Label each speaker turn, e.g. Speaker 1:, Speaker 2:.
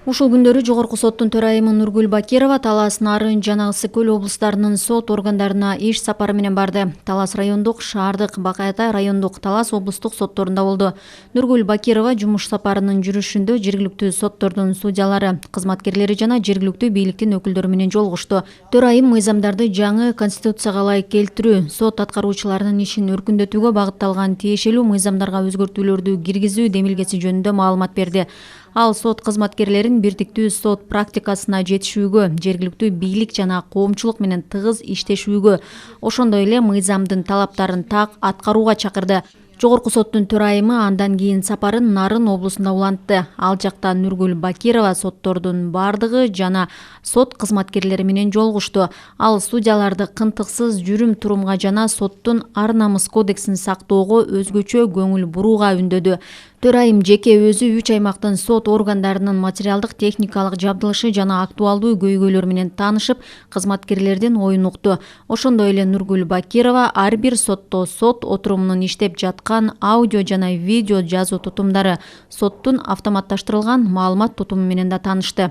Speaker 1: Ушул күндөрү Жогорку соттун төрайымы Нургүл Бакирова Талас, Нарын жана Ысык Көл облустарынын сот органдарына иш сапары менен барды. Талас райондук, шаардык, Бакай Атай райондук, Талас облустук сотторунда болду. Нургүл Бакирова жумуш сапарынын жүрүшүндө жергиликтүү соттордун судьялары, кызматкерлери жана жергиликтүү бийликтин өкүлдөрү менен жолугушту. Төрайым мыйзамдарды жаңы конституцияга ылайык келтирүү, сот аткаруучуларынын ишин өркүндөтүүгө багытталган тиешелүү мыйзамдарга өзгөртүүлөрдү киргизүү демилгеси жөнүндө маалымат берди. Ал сот кызматкерлерин бирдиктүү сот практикасына жетишүүгө, жергиликтүү бийлик жана коомчулук менен тыгыз иштешүүгө, ошондой эле мыйзамдын талаптарын так аткарууга чакырды. Жогорку соттун төрайымы андан кийин сапарын Нарын облусунда улантты. Ал жакта Нургүл Бакирова соттордун бардыгы жана сот кызматкерлери менен жолугушту. Ал судьяларды кынтыксыз жүрүм турумга жана соттун ар намыс кодексин сактоого өзгөчө көңүл бурууга үндөдү. Төрайым жеке өзү 3 аймактын сот органдарынын материалдык техникалык жабдылышы жана актуалдуу көйгөйлөр менен таанышып, кызматкерлердин оюн укту. Ошондой эле Нургүл Бакирова ар бир сотто сот отурумунун иштеп жаткан аудио жана видео жазуу тутумдары, соттун автоматташтырылган маалымат тутуму менен да таанышты.